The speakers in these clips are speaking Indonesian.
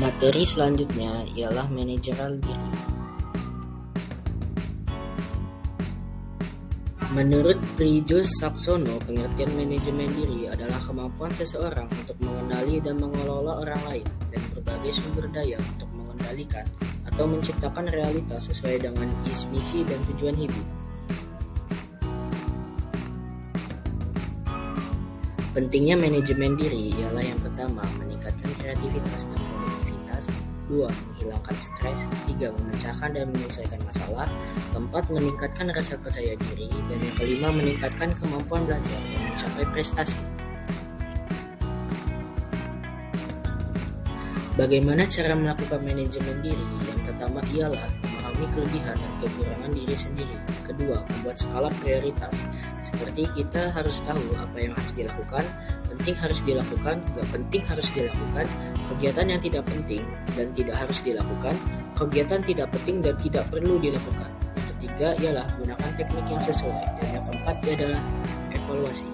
Materi selanjutnya ialah manajerial diri. Menurut Friedrich Saxono, pengertian manajemen diri adalah kemampuan seseorang untuk mengenali dan mengelola orang lain dan berbagai sumber daya untuk mengendalikan atau menciptakan realitas sesuai dengan misi dan tujuan hidup. Pentingnya manajemen diri ialah yang pertama, meningkatkan kreativitas dan produktivitas, 2. Menghilangkan stres, 3. Memecahkan dan menyelesaikan masalah, 4. Meningkatkan rasa percaya diri, dan yang kelima, meningkatkan kemampuan belajar dan mencapai prestasi. Bagaimana cara melakukan manajemen diri? Yang pertama ialah memahami kelebihan dan kekurangan diri sendiri. Kedua, membuat skala prioritas. Seperti kita harus tahu apa yang harus dilakukan, penting harus dilakukan, gak penting harus dilakukan, kegiatan yang tidak penting dan tidak harus dilakukan, kegiatan tidak penting dan tidak perlu dilakukan. Yang ketiga ialah gunakan teknik yang sesuai, dan yang keempat adalah evaluasi.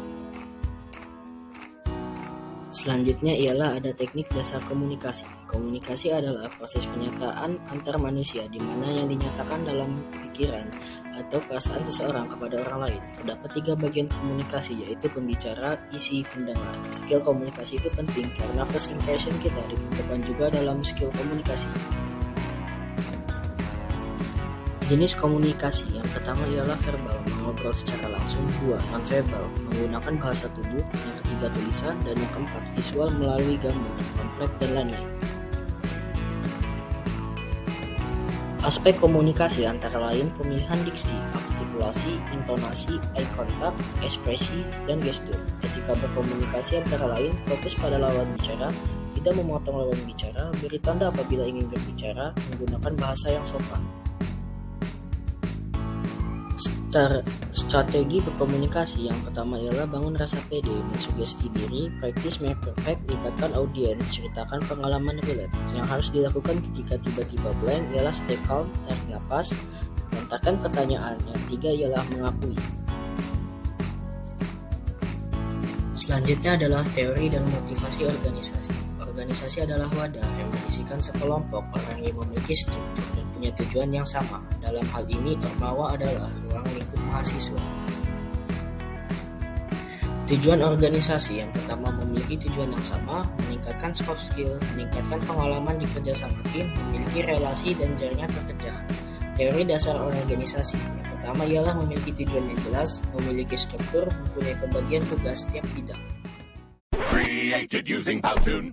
Selanjutnya ialah ada teknik dasar komunikasi. Komunikasi adalah proses penyataan antar manusia di mana yang dinyatakan dalam pikiran atau perasaan seseorang kepada orang lain. Terdapat 3 bagian komunikasi, yaitu pembicara, isi, pendengar. Skill komunikasi itu penting karena first impression kita dibutuhkan juga dalam skill komunikasi. Jenis komunikasi yang pertama ialah verbal, mengobrol secara langsung. 2. Non-verbal, menggunakan bahasa tubuh. Yang ketiga tulisan, dan yang keempat visual melalui gambar, pamflet, dan lain-lain. Aspek komunikasi antara lain pemilihan diksi, artikulasi, intonasi, eye contact, ekspresi, dan gestur. Etika berkomunikasi antara lain fokus pada lawan bicara, tidak memotong lawan bicara, beri tanda apabila ingin berbicara, menggunakan bahasa yang sopan. Strategi berkomunikasi yang pertama ialah bangun rasa pede, mensugesti diri, practice make perfect, libatkan audiens, ceritakan pengalaman relate. Yang harus dilakukan ketika tiba-tiba blank ialah stay calm, tarik nafas, lontarkan pertanyaan. Yang ketiga ialah mengakui. Selanjutnya adalah teori dan motivasi organisasi. Organisasi adalah wadah yang berisikan sekelompok orang yang memiliki struktur dan punya tujuan yang sama. Dalam hal ini, Ormawa adalah ruang lingkup mahasiswa. Tujuan organisasi yang pertama memiliki tujuan yang sama, meningkatkan soft skill, meningkatkan pengalaman di kerja sama tim, memiliki relasi dan jaringan pekerjaan. Teori dasar organisasi yang pertama ialah memiliki tujuan yang jelas, memiliki struktur, mempunyai pembagian tugas setiap bidang. Created using Powtoon.